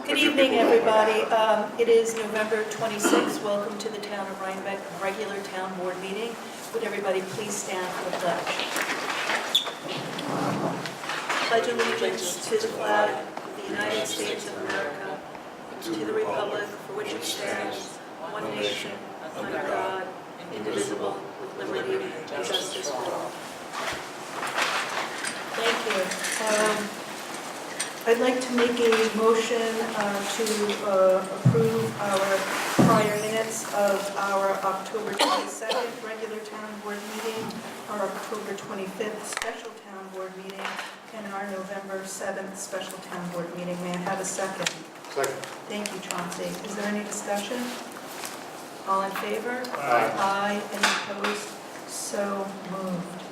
Good evening, everybody. It is November 26th. Welcome to the Town of Rhinebeck regular town board meeting. Would everybody please stand for the pledge? Pledge allegiance to the flag of the United States of America, and to the republic for which it stands, one nation, under God, indivisible, with liberty and justice for all. Thank you. I'd like to make a motion to approve our prior minutes of our October 22nd regular town board meeting, our October 25th special town board meeting, and our November 7th special town board meeting. May I have a second? Second. Thank you, Chauncey. Is there any discussion? All in favor? Aye. Aye. Any opposed? So moved.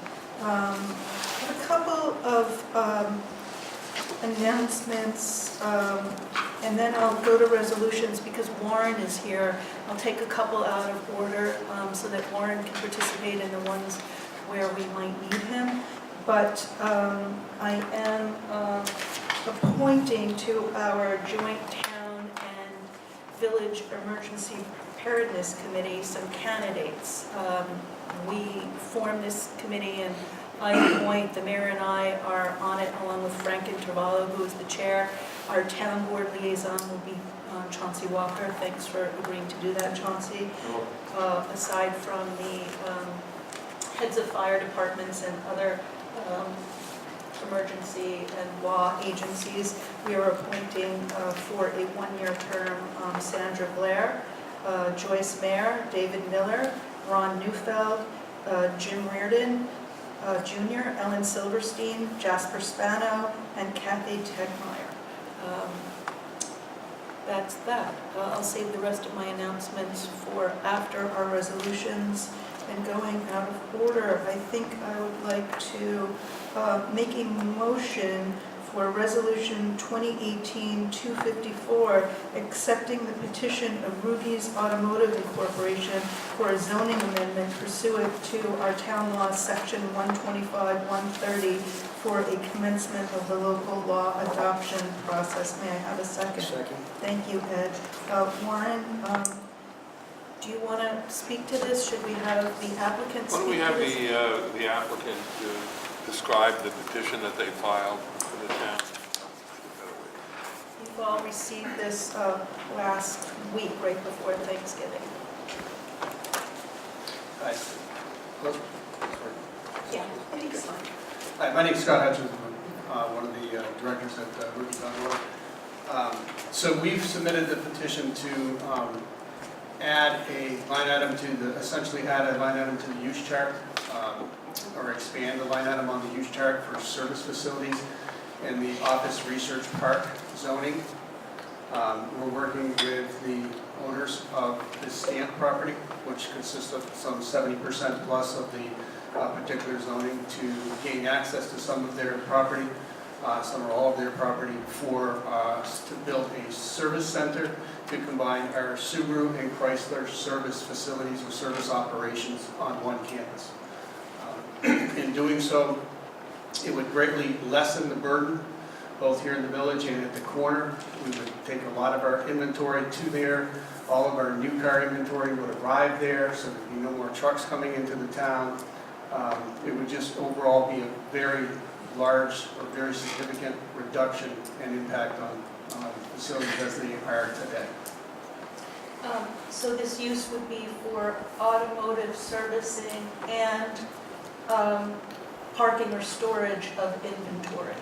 I have a couple of announcements, and then I'll go to resolutions because Warren is here. I'll take a couple out of order so that Warren can participate in the ones where we might need him. But I am appointing to our joint town and village emergency preparedness committee some candidates. We formed this committee and the mayor and I are on it along with Frank Intervallo, who is the chair. Our town board liaison will be Chauncey Walker. Thanks for agreeing to do that, Chauncey. Aside from the heads of fire departments and other emergency and law agencies, we are appointing for a one-year term Sandra Blair, Joyce Mayer, David Miller, Ron Neufeld, Jim Reardon, Jr., Ellen Silverstein, Jasper Spano, and Kathy Tegmeyer. That's that. I'll save the rest of my announcements for after our resolutions. And going out of order, I think I would like to make a motion for Resolution 2018-254, accepting the petition of Rudy's Automotive Incorporation for a zoning amendment pursuant to our town law section 125-130 for a commencement of the local law adoption process. May I have a second? Second. Thank you, Ed. Warren, do you want to speak to this? Should we have the applicant speak to this? Why don't we have the applicant describe the petition that they filed for the town? You've all received this last week, right before Thanksgiving. Hi. Hello? Yeah, please. Hi, my name is Scott Hutchins. I'm one of the directors at Ruby's Automotive. So we've submitted the petition to add a line item to the, essentially add a line item to the use chart, or expand the line item on the use chart for service facilities in the office research park zoning. We're working with the owners of the Stamp property, which consists of some 70% plus of the particular zoning, to gain access to some of their property, some or all of their property, for to build a service center to combine our Subaru and Chrysler service facilities or service operations on one campus. In doing so, it would greatly lessen the burden, both here in the village and at the corner. We would take a lot of our inventory to there. All of our new car inventory would arrive there, so there'd be no more trucks coming into the town. It would just overall be a very large or very significant reduction and impact on facilities as they are today. So this use would be for automotive servicing and parking or storage of inventory.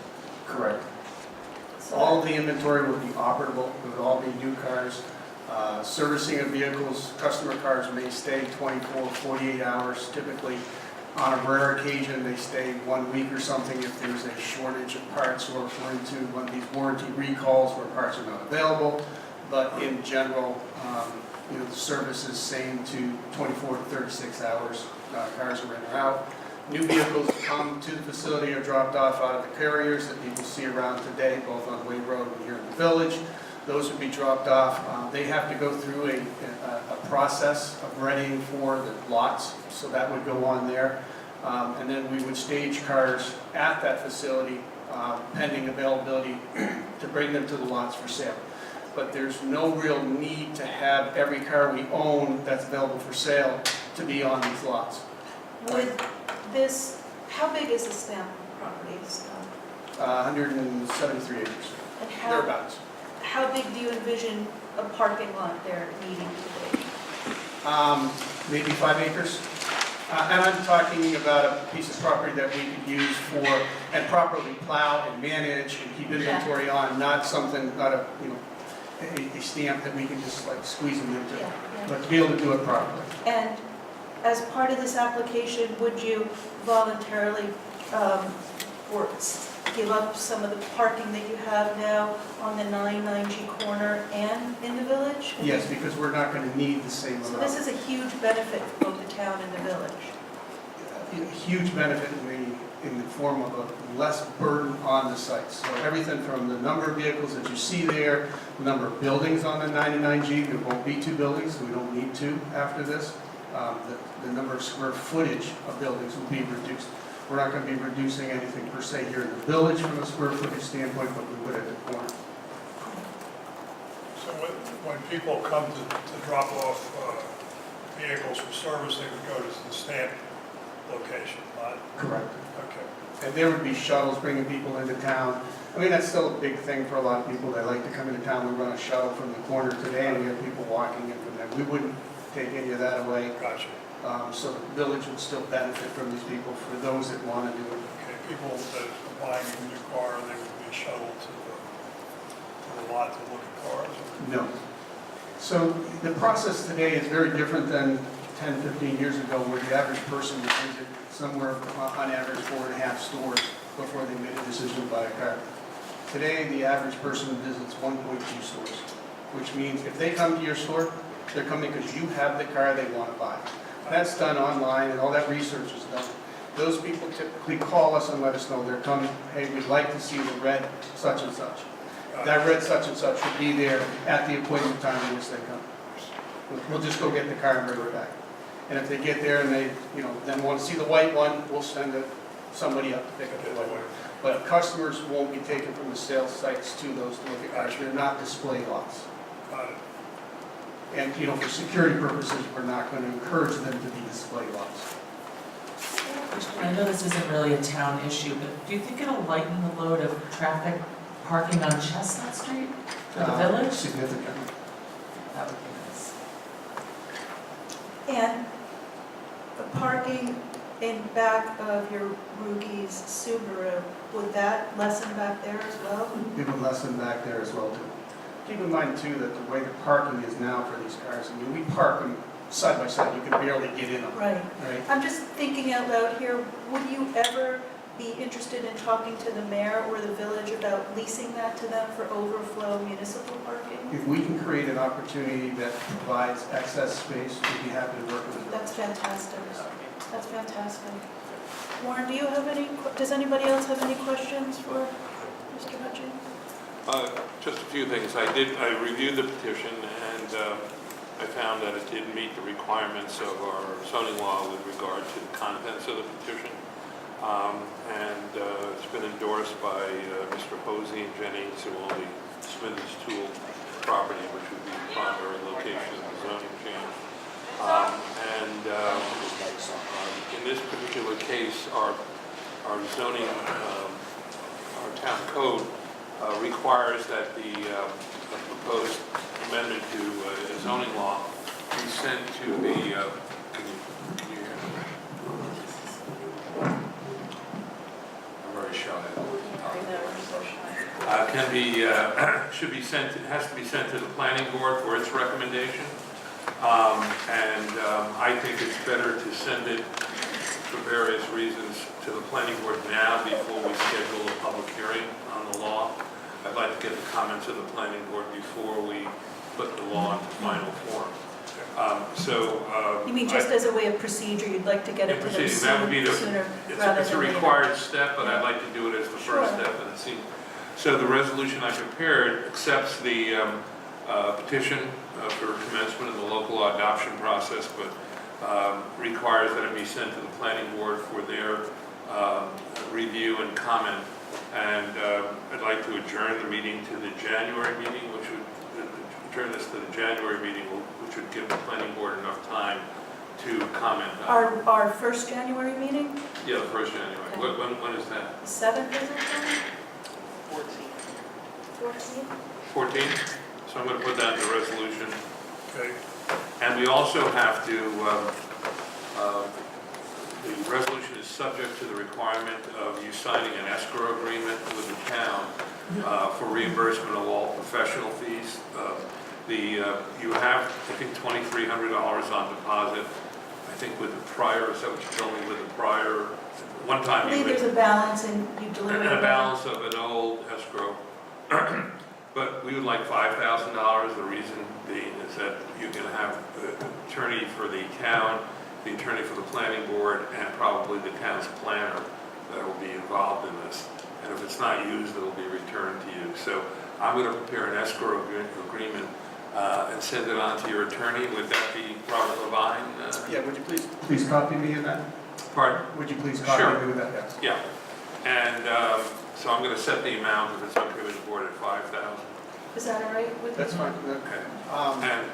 Correct. So All of the inventory would be operable. It would all be new cars. Servicing of vehicles, customer cars may stay 24, 48 hours. Typically, on a rare occasion, they stay 1 week or something if there's a shortage of parts, or if we're into one of these warranty recalls where parts are not available. But in general, the service is same to 24 to 36 hours. Cars are in or out. New vehicles come to the facility or dropped off out of the carriers that people see around today, both on Way Road and here in the village. Those would be dropped off. They have to go through a process of readying for the lots, so that would go on there. And then we would stage cars at that facility pending availability to bring them to the lots for sale. but there's no real need to have every car we own that's available for sale to be on these lots. Would this, how big is the stamp property? 173 acres, And thereabouts. how big do you envision a parking lot there needing to be? Maybe 5 acres. And I'm talking about a piece of property that we could use for, and properly plow and manage and keep inventory on, not something, not a, you know, a stamp that we can just like squeeze them into, Yeah, yeah. but to be able to do it properly. And as part of this application, would you voluntarily or give up some of the parking that you have now on the 9G corner and in the village? Yes, because we're not going to need the same So amount. this is a huge benefit for both the town and the village. A huge benefit in the form of a less burden on the site. So everything from the number of vehicles that you see there, the number of buildings on the 99G, there won't be 2 buildings, so we don't need 2 after this. The number of square footage of buildings will be reduced. We're not going to be reducing anything per se here in the village from a square footage standpoint, but we would at the corner. So when people come to drop off vehicles for service, they would go to the stamp location, not? Correct. Okay. And there would be shuttles bringing people into town. I mean, that's still a big thing for a lot of people. They like to come into town. We run a shuttle from the corner today, and we have people walking in from there. We wouldn't take any of that away. Gotcha. So the village would still benefit from these people for those that want to do it. Okay, people that are buying a new car, they would be shuttled to the lot to look at cars? or- No. So the process today is very different than 10, 15 years ago, where the average person would visit somewhere on average 4.5 stores before they made a decision to buy a car. Today, the average person visits 1.2 stores, which means if they come to your store, they're coming because you have the car they want to buy. That's done online, and all that research is done. Those people typically call us and let us know they're coming, hey, we'd like to see the red such and such. That red such and such should be there at the appointment time in which they come. We'll just go get the car and bring it back. And if they get there and they, then want to see the white one, we'll send somebody up to pick up the white one. But customers won't be taken from the sales sites to those to look at cars. They're not display lots. Got it. And, for security purposes, we're not going to encourage them to be display lots. I know this isn't really a town issue, but do you think it'll lighten the load of traffic parking on Chestnut Street for the village? Significantly. That would be nice. And the parking in back of your Rugi's Subaru, would that lessen back there as well? It would lessen back there as well, too. Keep in mind, too, that the way the parking is now for these cars, we park them side by side. You can barely get in them. Right. Right? I'm just thinking out loud here, would you ever be interested in talking to the mayor or the village about leasing that to them for overflow municipal parking? If we can create an opportunity that provides excess space, we'd be happy to work with it. That's fantastic. That's fantastic. Warren, does anybody else have any questions for Mr. Hutchins? Just a few things. I reviewed the petition, and I found that it didn't meet the requirements of our zoning law with regard to the contents of the petition. It's been endorsed by Mr. Posey and Jennings, who own the Smithers Tool property, which would be the primary location of the zoning change. In this particular case, our zoning, our town code requires that the proposed amendment to zoning law be sent to the, can you hear me? I'm very shy. Has to be sent to the planning board for its recommendation. I think it's better to send it for various reasons to the planning board now before we schedule a public hearing on the law. I'd like to get the comments of the planning board before we put the law into final form. You mean just as a way of procedure, you'd like to get it to them that would be sooner rather it's a than later? required step, but I'd like to do it as the first Sure. step. So the resolution I prepared accepts the petition for commencement of the local adoption process, but requires that it be sent to the planning board for their review and comment. And I'd like to adjourn the meeting to the January meeting, which would return this to the January meeting, which would give the planning board enough time to comment on. Our first January meeting, Yeah, the first January. Okay. When is that? the 7th, is it, Tony? 14th? 14th? So I'm going to put that in the resolution. Okay, And we also have to, the resolution is subject to the requirement of you signing an escrow agreement with the town for reimbursement of all professional fees. You have, I think, $2,300 on deposit. I think with the prior, is that what you told me, with the prior, one I time you believe would... there's a balance and you deliver And it. a balance of an old escrow. But we would like $5,000. The reason being is that you can have the attorney for the town, the attorney for the planning board, and probably the town's planner that will be involved in this. And if it's not used, it'll be returned to you. So I'm going to prepare an escrow agreement and send it on to your attorney. Would that be Robert Levine? Yeah, would you please copy me in that? Pardon? Would you please Sure. copy me with that? Yes. Yeah. And so I'm going to set the amount, if it's okay with the board, at $5,000. Is that all right with you? That's fine. Okay. And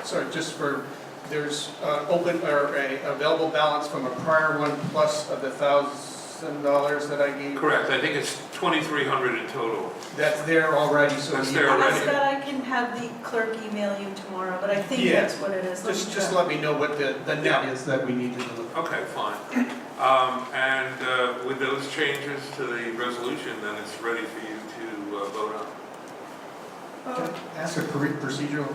Sorry, just for, there's open, or a available balance from a prior one plus of the $1,000 that I gave. correct, I think it's 2,300 in total. That's there already, so. That's you- there already. That I can have the clerk email you tomorrow, but I think Yeah. that's what it is. Let me Just check. let me know what the net Yeah. is that we need to deliver. Okay, fine. And with those changes to the resolution, then it's ready for you to vote on. Can I ask a procedural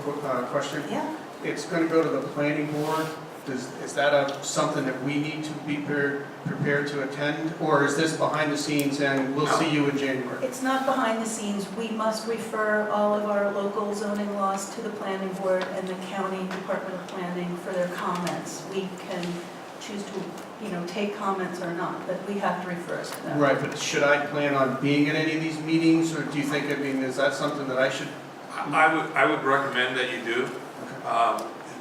question? Yeah, It's going to go to the planning board. Is that something that we need to be prepared to attend? Or is this behind the scenes and we'll see you in January? it's not behind the scenes. We must refer all of our local zoning laws to the planning board and the county Department of Planning for their comments. We can choose to, take comments or not, but we have to refer to them. Right, but should I plan on being at any of these meetings, or do you think, is that something that I should? I would recommend that you do.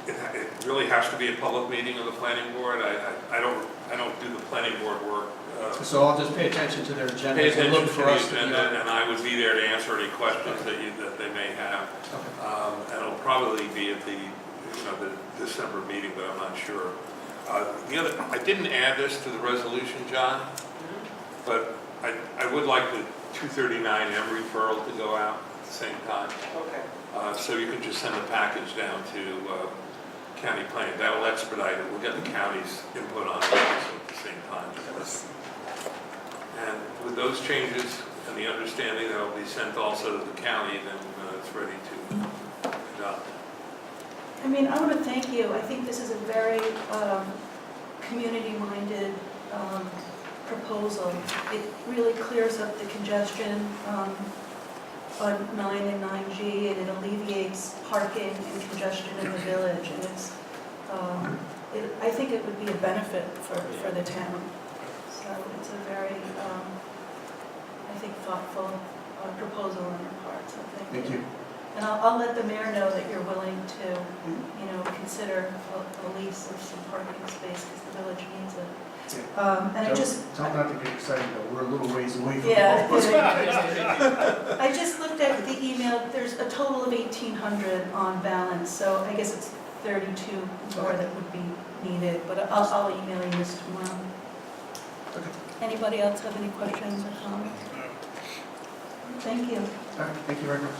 It really has to be a public meeting of the planning board. I don't do the planning board work. So I'll just pay attention to their agenda. Pay and attention look to for the us to be agenda, on. and I would be there to answer any questions that they may have. And it'll probably be at the December meeting, but I'm not sure. I didn't add this to the resolution, John, but I would like the 239M referral to go out at the same time. Okay. So you can just send the package down to county planning. That will expedite it. We'll get the county's input on it also at the same time. And with those changes and the understanding that it'll be sent also to the county, then it's ready to adopt. I mean, I want to thank you. I think this is a very community-minded proposal. It really clears up the congestion on 9 and 9G, and it alleviates parking and congestion in the village. And I think it would be a benefit for the town. So it's a very, I think, thoughtful proposal on your part. So Thank you. And I'll let the mayor know that you're willing to, consider a lease of some parking space because the village needs it. And I just, Tell them not to get excited, though. We're a little ways away from yeah, it. I just looked at the email. There's a total of 1,800 on balance, so I guess it's 32 more that would be needed. But I'll email you this tomorrow. Okay. Anybody else have any questions or comments? Thank you. All right, thank you very much.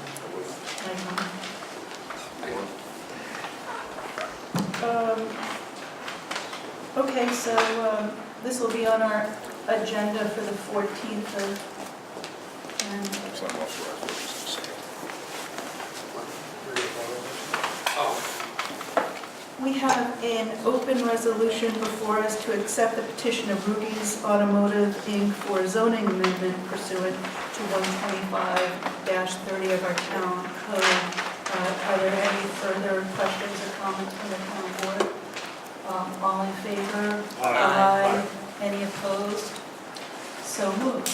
Okay, so this will be on our agenda for the 14th of, and we have an open resolution before us to accept the petition of Ruby's Automotive Inc. for zoning amendment pursuant to 125-30 of our town code. Are there any further questions or comments from the town board? All in favor? Aye. Any opposed? So moved.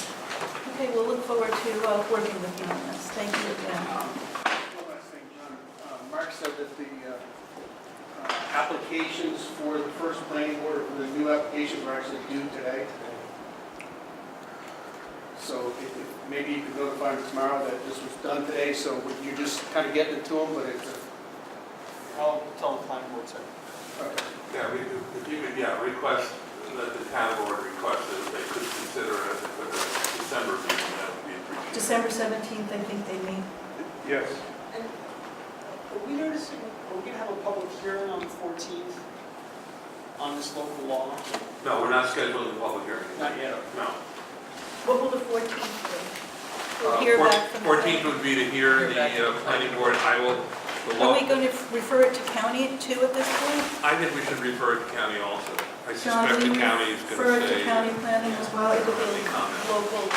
Okay, we'll look forward to working with you on this. Thank you again. One last thing, John. Mark said that the applications for the first planning board, for the new applications, are actually due today. So maybe you could notify them tomorrow that this was done today, so you're just kind of getting it to them, but it's, I'll tell the planning board, sir. okay. Yeah, if you could, request, let the town board request that they could consider it for the December meeting, that would be appreciated. December 17th, I think they meet. Yes. And are we noticing, are we gonna have a public hearing on the 14th on this local law? No, we're not scheduling a public hearing. Not yet. No. What will the 14th be? We'll hear back from the 14th would be to hear the planning board. I will, the Are law, we going to refer it to county too at this point? I think we should refer it to county also. I suspect the county is Refer going it to to say. county planning as well, it'll be Comment. local.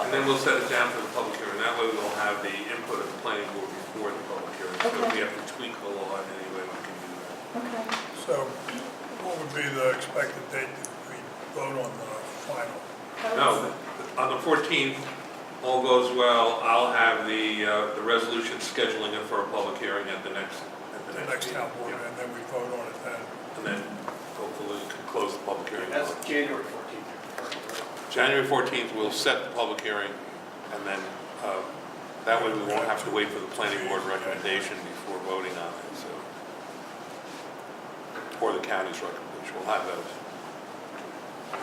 And then we'll set it down for the public hearing. That way we'll have the input of the planning board before the public hearing. So if we have to tweak the law in any way, we can do that. Okay. So what would be the expected date that we vote on the final? No, on the 14th, all goes well, I'll have the resolution scheduling it for a public hearing at the next Town board, meeting. and then we vote on it then. And then hopefully we can close the public hearing. That's January 14th. January 14th, we'll set the public hearing, and then that way we won't have to wait for the planning board recommendation before voting on it, so. Or the county's recommendation, we'll have those.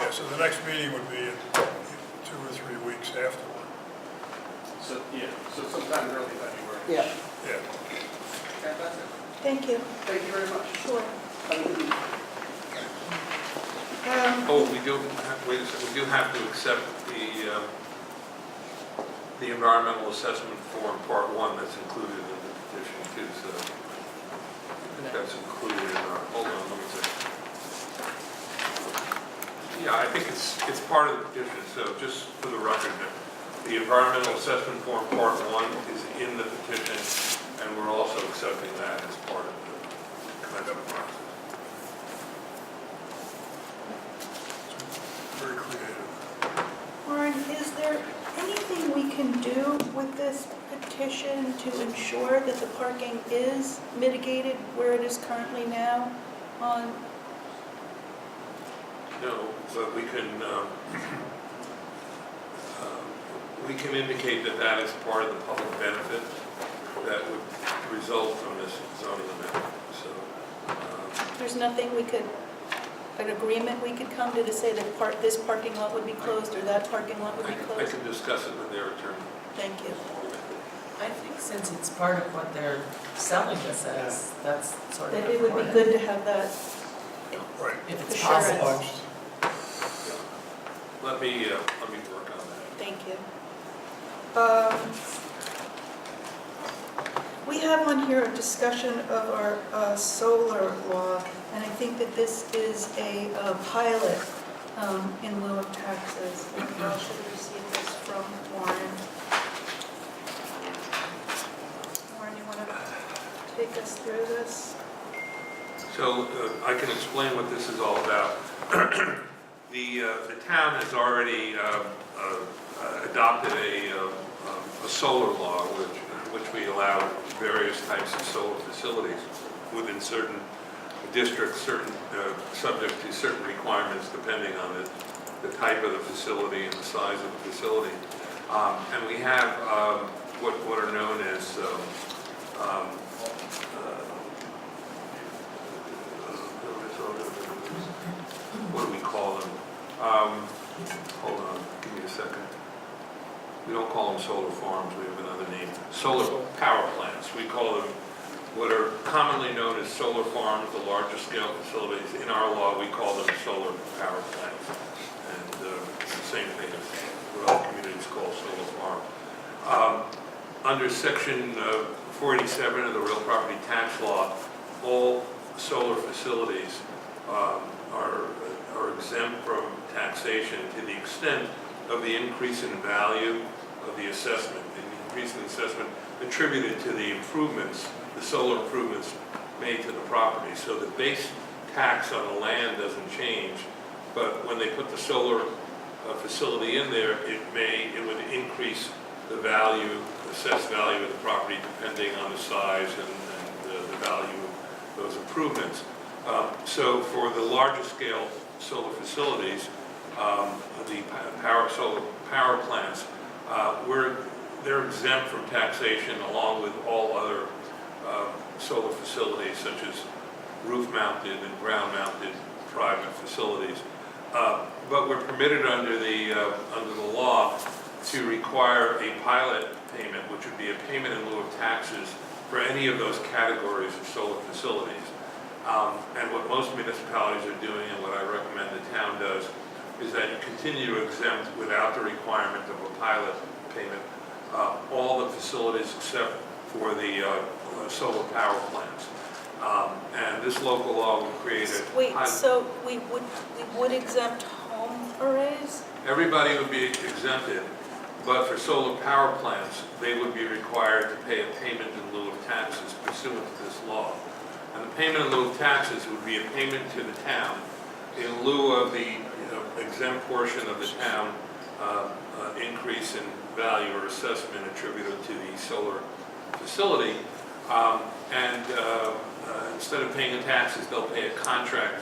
Yeah, so the next meeting would be in 2 or 3 weeks afterward. So, yeah, so sometime early February. Yeah. Yeah. Fantastic. Thank you. Thank you very much. Sure. Have a good evening. Oh, we do, wait a second, we do have to accept the environmental assessment form, part 1, that's included in the petition too, so I think that's included in our, hold on, let me see. Yeah, I think it's part of the petition, so just for the record, the environmental assessment form, part 1, is in the petition, and we're also accepting that as part of the commencement process. Very creative. Warren, is there anything we can do with this petition to ensure that the parking is mitigated where it is currently now on? No, but we can indicate that that is part of the public benefit that would result from this zoning amendment, so. There's nothing we could, an agreement we could come to say that this parking lot would be closed or that parking lot would be I closed? can discuss it with their attorney. Thank you. I think since it's part of what they're selling this as, that's sort of That it would be important. good to have that. Right. If it's Assurance. possible. Let me work on that. Thank you. We have on here a discussion of our solar law, and I think that this is a pilot in lieu of taxes. And we all should have received this from Warren. Warren, you want to take us through this? So I can explain what this is all about. The town has already adopted a solar law which we allow various types of solar facilities within certain districts, subject to certain requirements depending on the type of the facility and the size of the facility. And we have what are known as what do we call them? Hold on, give me a second. We don't call them solar farms, we have another name. Solar power plants. We call them what are commonly known as solar farms, the larger scale facilities. In our law, we call them solar power plants. And it's the same thing as what other communities call solar farm. Under section 487 of the real property tax law, all solar facilities are exempt from taxation to the extent of the increase in value of the assessment, the increase in assessment attributed to the improvements, the solar improvements made to the property. So the base tax on the land doesn't change, but when they put the solar facility in there, it would increase the value, assessed value of the property depending on the size and the value of those improvements. So for the larger scale solar facilities, solar power plants, they're exempt from taxation along with all other solar facilities such as roof-mounted and ground-mounted private facilities. But we're permitted under the law to require a pilot payment, which would be a payment in lieu of taxes for any of those categories of solar facilities. And what most municipalities are doing, and what I recommend the town does, is that you continue to exempt without the requirement of a pilot payment all the facilities except for the solar power plants. And this local law would create a Wait, pilot. so we would exempt home arrays? Everybody would be exempted, but for solar power plants, they would be required to pay a payment in lieu of taxes pursuant to this law. And the payment in lieu of taxes would be a payment to the town in lieu of the exempt portion of the town increase in value or assessment attributed to the solar facility. Instead of paying the taxes, they'll pay a contract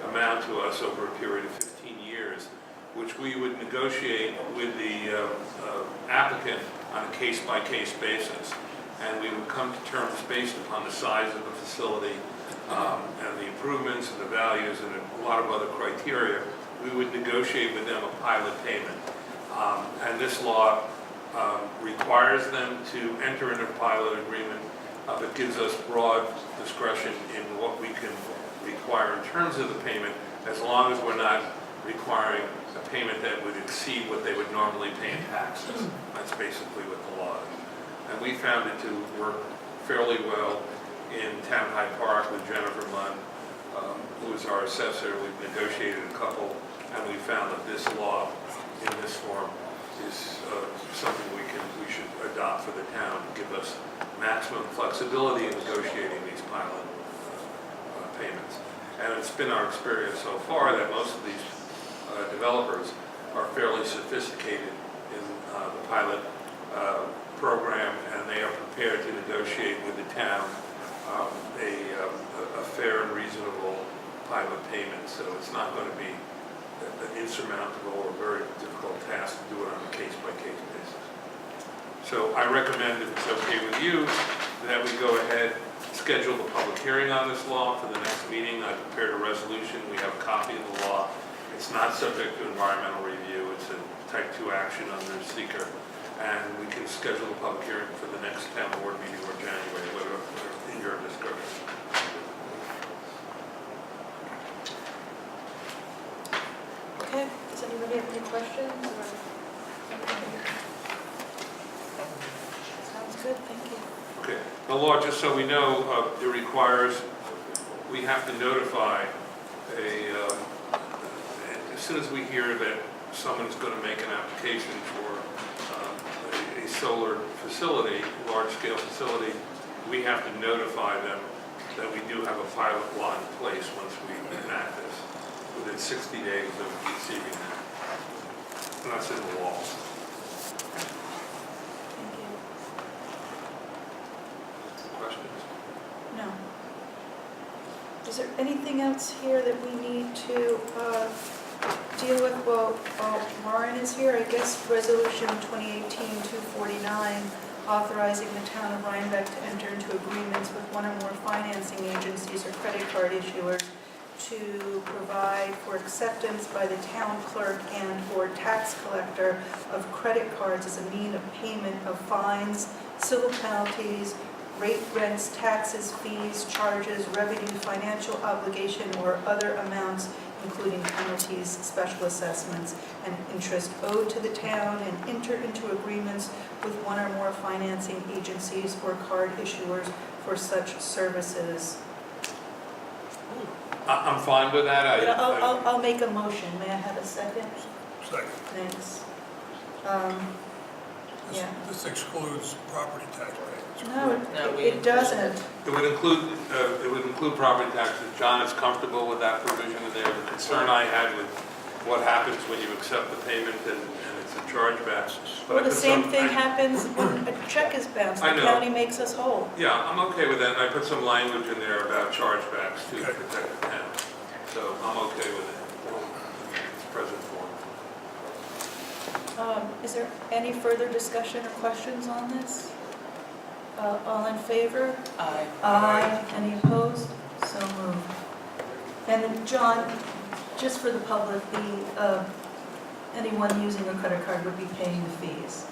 amount to us over a period of 15 years, which we would negotiate with the applicant on a case-by-case basis. And we would come to terms based upon the size of the facility and the improvements and the values and a lot of other criteria. We would negotiate with them a pilot payment. And this law requires them to enter into a pilot agreement, but gives us broad discretion in what we can require in terms of the payment, as long as we're not requiring a payment that would exceed what they would normally pay in taxes. That's basically what the law is. And we found it to work fairly well in Town High Park with Jennifer Munn, who is our assessor. We've negotiated a couple, and we found that this law in this form is something we should adopt for the town to give us maximum flexibility in negotiating these pilot payments. And it's been our experience so far that most of these developers are fairly sophisticated in the pilot program, and they are prepared to negotiate with the town a fair and reasonable pilot payment. So it's not going to be an insurmountable or very difficult task to do it on a case-by-case basis. So I recommend, if it's okay with you, that we go ahead, schedule the public hearing on this law for the next meeting. I prepared a resolution. We have a copy of the law. It's not subject to environmental review. It's a type 2 action under seeker. And we can schedule a public hearing for the next town board meeting or January, whatever in your discretion. Okay, does anybody have any questions? Sounds good, thank you. Okay. The law, just so we know, it requires, we have to notify as soon as we hear that someone's going to make an application for a solar facility, large-scale facility, we have to notify them that we do have a pilot law in place once we enact this, within 60 days of receiving that. And that's in the law. Thank you. Questions? No. Is there anything else here that we need to deal with? Well, Warren is here, I guess, Resolution 2018-249, authorizing the town of Rhinebeck to enter into agreements with one or more financing agencies or credit card issuers to provide for acceptance by the town clerk and/or tax collector of credit cards as a means of payment of fines, civil penalties, rate rents, taxes, fees, charges, revenue, financial obligation, or other amounts, including penalties, special assessments, and interest owed to the town, and enter into agreements with one or more financing agencies or card issuers for such services. I'm fine with that. I'll make a motion. May I have a second? Second. Thanks. This- Yeah. This excludes property tax payments. No, No, it doesn't. It would include property taxes. John is comfortable with that provision in there. The concern I had with what happens when you accept the payment and it's a chargeback. But Well, I the put same some- thing happens when a check is bounced. I The know. county makes us whole. Yeah, I'm okay with that. And I put some language in there about chargebacks to Okay. protect the town. So I'm okay with it in its present form. Is there any further discussion or questions on this? All in favor? Aye. Aye. Any opposed? So moved. And John, just for the public, anyone using a credit card would be paying the fees.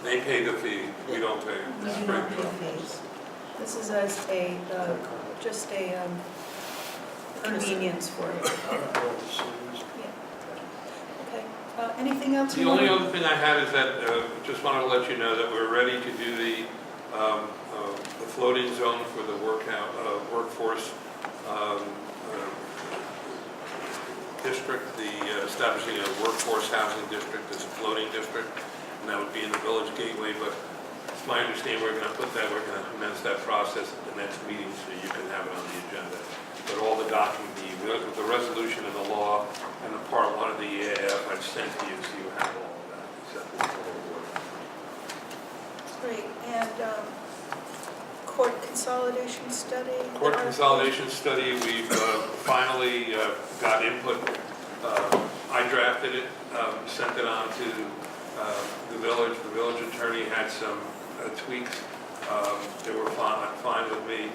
They pay the fee, we don't pay. We do not pay fees. This is as a, just a convenience for you. Yeah. Okay. Anything else The you want only to? other thing I had is that, just wanted to let you know that we're ready to do the floating zone for the workforce district, establishing a workforce housing district as a floating district, and that would be in the village gateway, but it's my understanding we're going to commence that process at the next meeting so you can have it on the agenda. But all the document, the resolution and the law and the part one of the EAF I've sent to you, so you have all of that, except for the whole board. Great. And court consolidation study? Court consolidation study, we've finally got input. I drafted it, sent it on to the village. The village attorney had some tweaks. They were fine with me.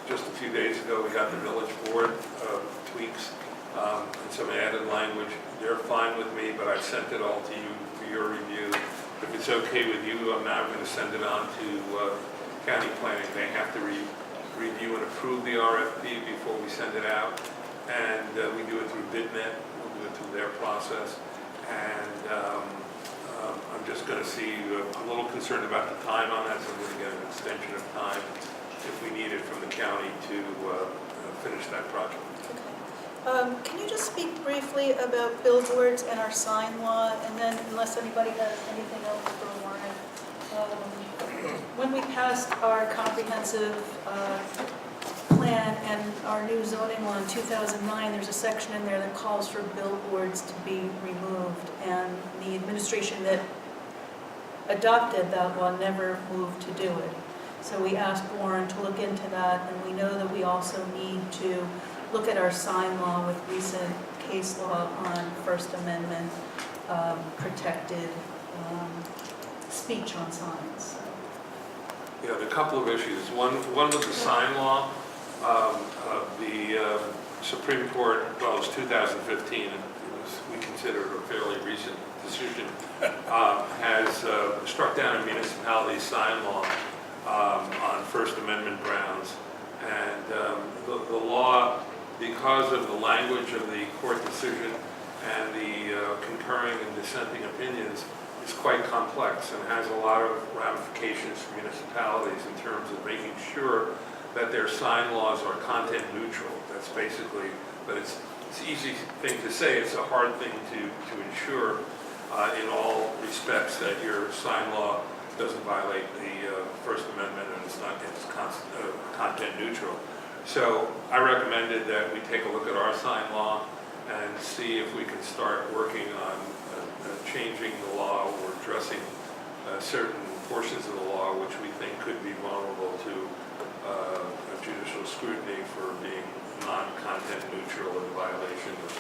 Just a few days ago, we got the village board tweaks and some added language. They're fine with me, but I've sent it all to you for your review. If it's okay with you, I'm now going to send it on to county planning. They have to review and approve the RFP before we send it out. And we do it through BidNet. We'll do it through their process. And I'm just going to see, I'm a little concerned about the time on that, so I'm going to get an extension of time if we need it from the county to finish that project. Okay. Can you just speak briefly about billboards and our sign law, and then, unless anybody has anything else for Warren, when we passed our comprehensive plan and our new zoning law in 2009, there's a section in there that calls for billboards to be removed, and the administration that adopted that law never moved to do it. So we asked Warren to look into that, and we know that we also need to look at our sign law with recent case law on First Amendment protected speech on signs. So. Yeah, there are a couple of issues. One was the sign law. The Supreme Court, well, it was 2015, and we consider it a fairly recent decision, has struck down a municipality sign law on First Amendment grounds. And the law, because of the language of the court decision and the concurring and dissenting opinions, is quite complex and has a lot of ramifications for municipalities in terms of making sure that their sign laws are content neutral. That's basically, but it's an easy thing to say. It's a hard thing to ensure in all respects that your sign law doesn't violate the First Amendment and it's content neutral. So I recommended that we take a look at our sign law and see if we can start working on changing the law or addressing certain portions of the law which we think could be vulnerable to judicial scrutiny for being non-content neutral in violation of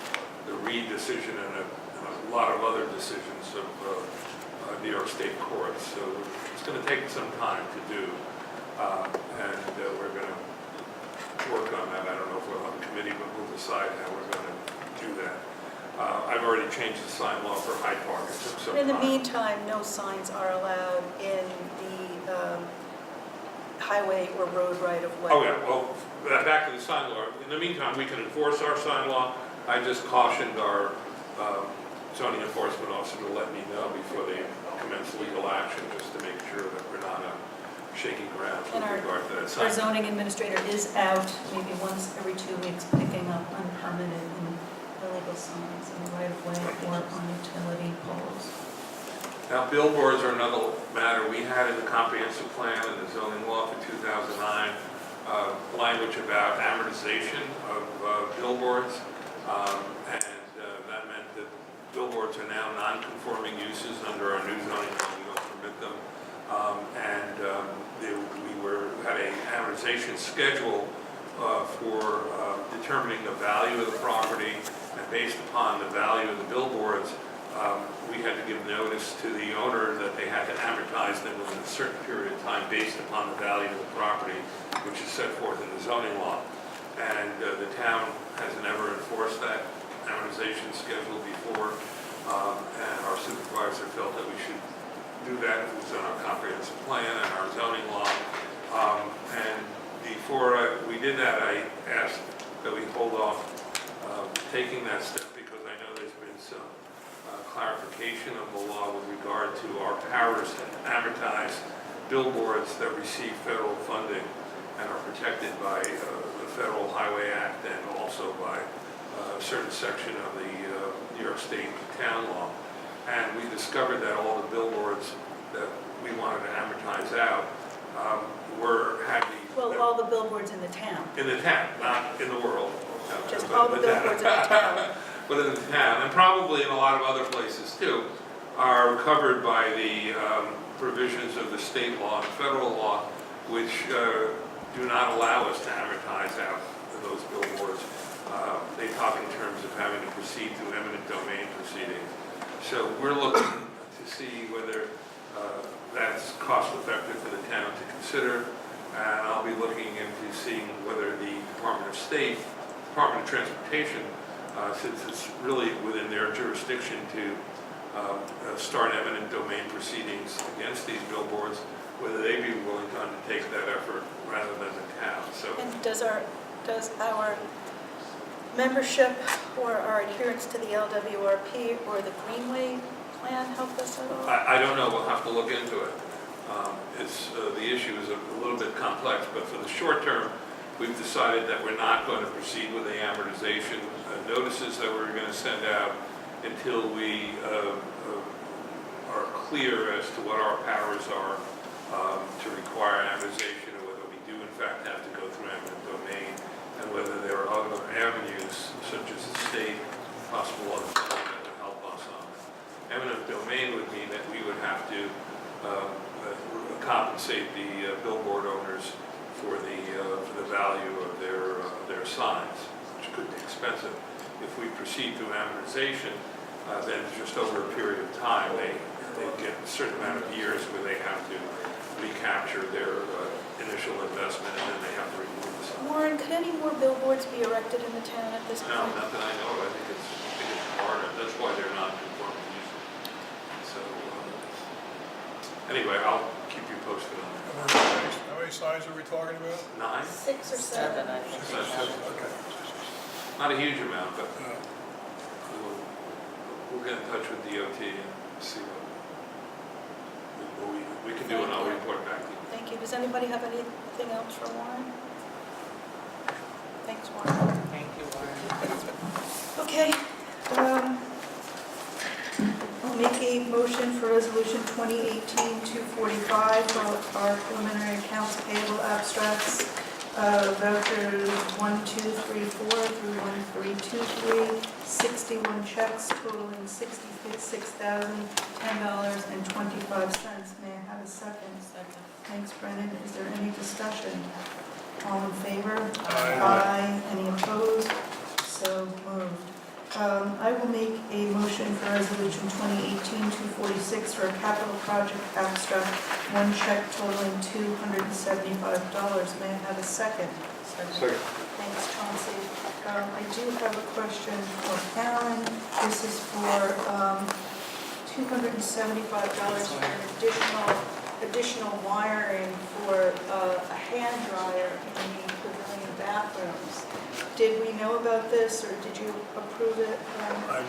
the Reed decision and a lot of other decisions of New York State courts. So it's going to take some time to do, and we're going to work on that. I don't know if we'll have a committee, but we'll decide how we're going to do that. I've already changed the sign law for Hyde Park. It took some In the time. meantime, no signs are allowed in the highway or road right-of-way. Oh, yeah, well, back to the sign law. In the meantime, we can enforce our sign law. I just cautioned our zoning enforcement officer to let me know before they commence legal action, just to make sure that we're not shaking ground with And regard to that Our sign. zoning administrator is out maybe once every 2 weeks picking up unpermitted and illegal signs in the right-of-way or on utility poles. Now, billboards are another matter. We had in the comprehensive plan and the zoning law for 2009 language about amortization of billboards, and that meant that billboards are now non-conforming uses under our new zoning law. We don't permit them, we had an amortization schedule for determining the value of the property, and based upon the value of the billboards, we had to give notice to the owner that they had to amortize them within a certain period of time based upon the value of the property, which is set forth in the zoning law. And the town has never enforced that amortization schedule before, and our supervisor felt that we should do that. It was in our comprehensive plan and our zoning law. And before we did that, I asked that we hold off taking that step because I know there's been some clarification of the law with regard to our powers to amortize billboards that receive federal funding and are protected by the Federal Highway Act and also by a certain section of the New York State town law. And we discovered that all the billboards that we wanted to amortize out had the... Well, all the billboards in the town, In the town, not in the world. just but all the billboards in the town. But in the town, and probably in a lot of other places too, are covered by the provisions of the state law and federal law, which do not allow us to amortize out those billboards. They talk in terms of having to proceed through eminent domain proceedings. So we're looking to see whether that's cost effective for the town to consider. And I'll be looking into seeing whether the Department of Transportation, since it's really within their jurisdiction to start eminent domain proceedings against these billboards, whether they'd be willing to undertake that effort rather than the town. So And does our membership or our adherence to the LWRP or the Greenway plan help us at all? I don't know, we'll have to look into it. The issue is a little bit complex, but for the short term, we've decided that we're not going to proceed with the amortization notices that we're going to send out until we are clear as to what our powers are to require amortization, or whether we do in fact have to go through eminent domain, and whether there are other avenues, such as the state, possible other that would help us on it. Eminent domain would mean that we would have to compensate the billboard owners for the value of their signs, which could be expensive. If we proceed through amortization, then just over a period of time, they get a certain amount of years where they have to recapture their initial investment, and then they have to remove the sign. Warren, could any more billboards be erected in the town at this No, point? not that I know of. I think it's part of, that's why they're not conforming use. So, anyway, I'll keep you posted on that. How many signs are we talking about? 9? 6 or 7, I think. Okay. Not a huge amount, but Yeah. we'll get in touch with DOT and see what we can do, and I'll report back to you. Thank you. Does anybody have anything else for Warren? Thanks, Warren. Thank you, Lauren. Okay. I'll make a motion for Resolution 2018-245 for our preliminary accounts payable abstracts, vouchers 1234 through 1323, 61 checks totaling $66,010.25. May I have a second? Second. Thanks, Brennan. Is there any discussion? All in favor? Aye. Any opposed? So moved. I will make a motion for Resolution 2018-246 for a capital project abstract, one check totaling $275. May I have a second? Second. Thanks, Chauncey. I do have a question for Alan. This is for $275 for an additional wiring for a hand dryer in the pavilion bathrooms. Did we know about this, or did you approve it? I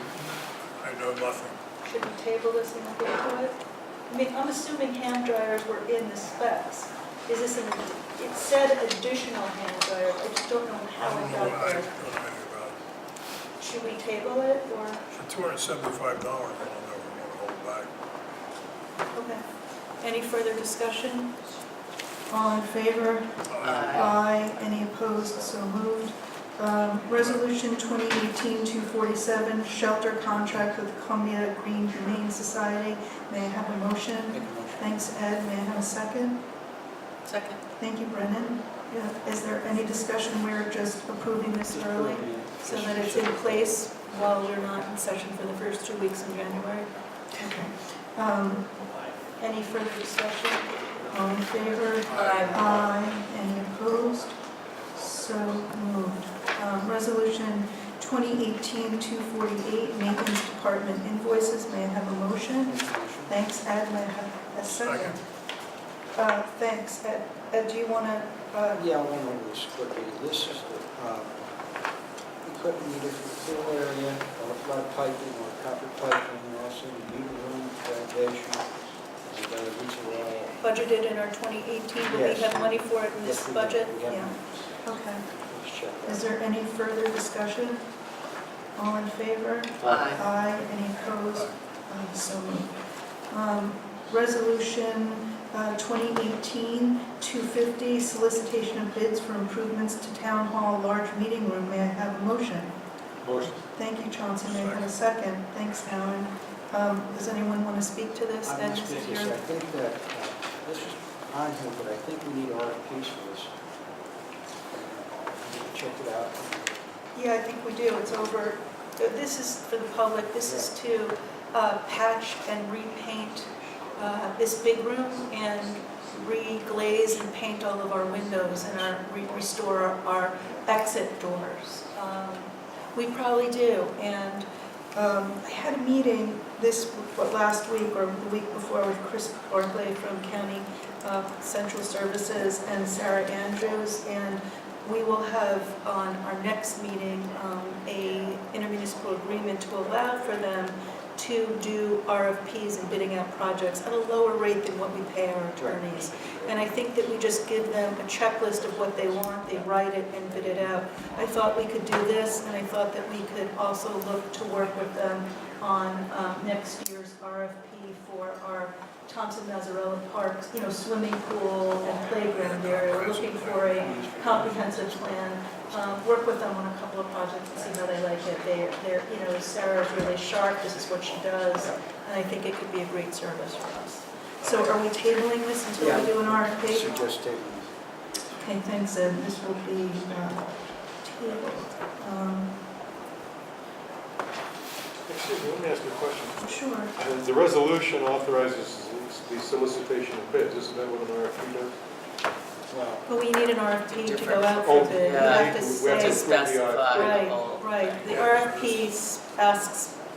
know nothing. Should we table this and look into it? I mean, I'm assuming hand dryers were in the specs. Is this it said additional hand dryer, I just don't know how it got I there. don't know anything about it. Should we table it, or? For $275, I don't know if we want to hold back. Okay. Any further discussion? All in favor? Aye. Any opposed? So moved. Resolution 2018-247, shelter contract with Columbia Green Humane Society. May I have a motion? Make a motion. Thanks, Ed. May I have a second? Second. Thank you, Brennan. Is there any discussion? We're just approving this early so that it's in place while we're not in session for the first 2 weeks in January. Okay. Any further discussion? All in favor? Aye. Any opposed? So moved. Resolution 2018-248, Maintenance Department invoices. May I have a motion? Thanks, Ed. May I have a second? Thanks, Ed. Ed, do you want to? Yeah, I went over this quickly. This is the equipment needed for the pool area, or flood piping, or copper piping, and also the meter room foundation. And these are all. Budgeted in our 2018, will we Yes. have money for it in this Yes, we do. budget? We have Yeah. them. Okay. Let's check Is that. there any further discussion? All in favor? Aye. Aye. Any opposed? So moved. Resolution 2018-250, solicitation of bids for improvements to Town Hall large meeting room. May I have a motion? Motion. Thank you, Chauncey. May I have a second? Thanks, Alan. Does anyone want to speak to this? I'm Ed, going to this speak is this. your- I think that this is on here, but I think we need RFPs for this. Check it out. Yeah, I think we do. It's over, this is for the public, this is to patch and repaint this big room and re-glaze and paint all of our windows and restore our exit doors. We probably do. And I had a meeting last week or the week before with Chris Barclay from County Central Services and Sarah Andrews, and we will have on our next meeting a intermunicipal agreement to allow for them to do RFPs and bidding out projects at a lower rate than what we pay our attorneys. And I think that we just give them a checklist of what they want, they write it and bid it out. I thought we could do this, and I thought that we could also look to work with them on next year's RFP for our Thompson Mazzarella Parks, swimming pool and playground area. We're looking for a comprehensive plan. Work with them on a couple of projects and see how they like it. They're, Sarah's really sharp. This is what she does, and I think it could be a great service for us. So are we tabling this until we do an RFP? Suggest taking Okay, thanks, Ed. This will be tabled. Excuse me, let me ask you a question. Sure. The resolution authorizes the solicitation of bids, isn't that what an RFP does? well, But we need an RFP to go Different. out for Oh, bid. We yeah. have to We have say. to- Specify the Right, whole. right. The RFP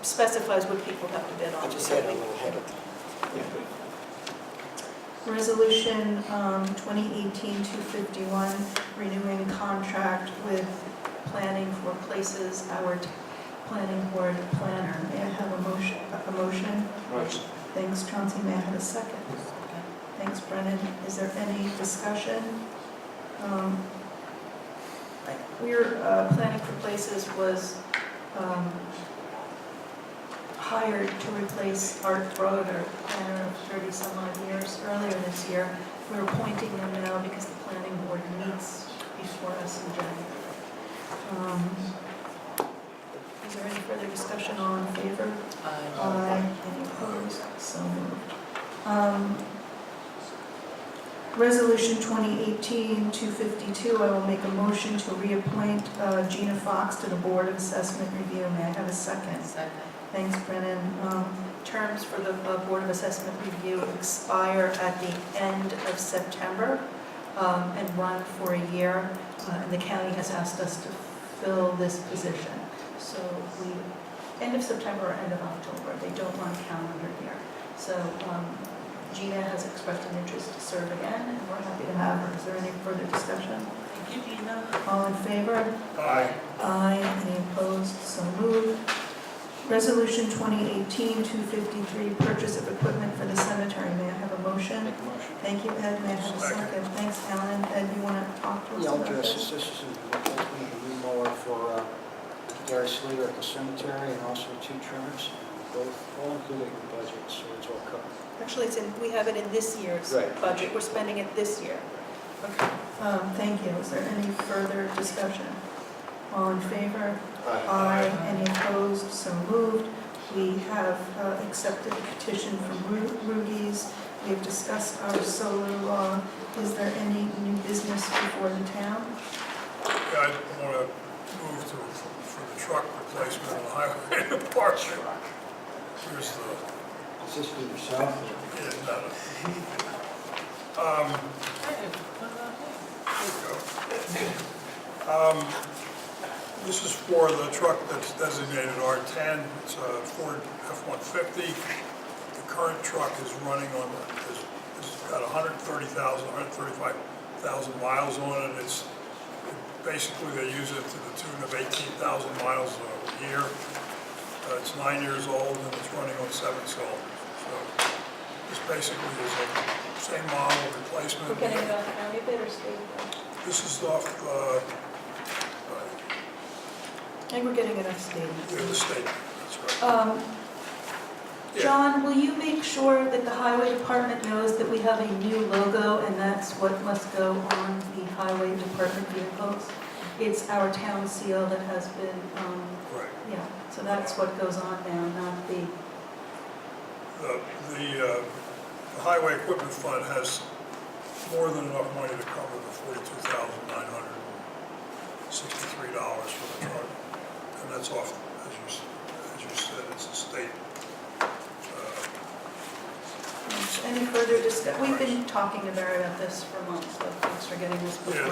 specifies what people have to bid on. I just had a little head of Resolution 2018-251, renewing contract with Planning for Places, our planning board planner. May I have a motion? Motion. Thanks, Chauncey. May I have a second? Thanks, Brennan. Is there any discussion? Planning for Places was hired to replace Art Broad, our planner of 30-some-odd years earlier this year. We're appointing them now because the planning board meets before us in January. Is there any further discussion? All in favor? Aye. Any opposed? So moved. Resolution 2018-252, I will make a motion to reappoint Gina Fox to the Board of Assessment Review. May I have a second? Second. Thanks, Brennan. Terms for the Board of Assessment Review expire at the end of September and run for a year. And the county has asked us to fill this position. So end of September or end of October. They don't run calendar year. So Gina has expressed an interest to serve again, and we're happy to have her. Is there any further discussion? Thank you, Gina. All in favor? Aye. Aye. Any opposed? So moved. Resolution 2018-253, purchase of equipment for the cemetery. May I have a motion? Make a motion. Thank you, Ed. May I have a second? Thanks, Alan. Ed, you want to talk to us Yeah, I'll about address this? this. This is a replacement of a new mower for Gary Slater at the cemetery, and also 2 trimmers, both all included in the budget, so it's all covered. Actually, we have it in this year's Right. budget. We're spending it this year. Okay. Thank you. Is there any further discussion? All in favor? Aye. Any opposed? So moved. We have accepted a petition from Rugies. We have discussed our solar law. Is there any new business before the town? I want to move for the truck replacement on the highway department. Here's the, Is this for yourself? yeah, no. There you go. This is for the truck that's designated R10. It's a Ford F-150. The current truck is running on, it's got 135,000 miles on it. It's basically they use it to the tune of 18,000 miles a year. It's 9 years old and it's running on 7 cylinders. So this basically is a same model replacement. We're getting it off county bid or state bid? This is off I think we're getting it off state. the state. That's right. Yeah. John, will you make sure that the highway department knows that we have a new logo and that's what must go on the highway department vehicles? It's our town seal that has been, Right. yeah, so that's what goes on now, not the, The highway equipment fund has more than enough money to cover the $42,963 for the truck. And that's off, as you said, it's a state. any further discussion? We've been talking about this for months, so thanks for getting this before. Yeah,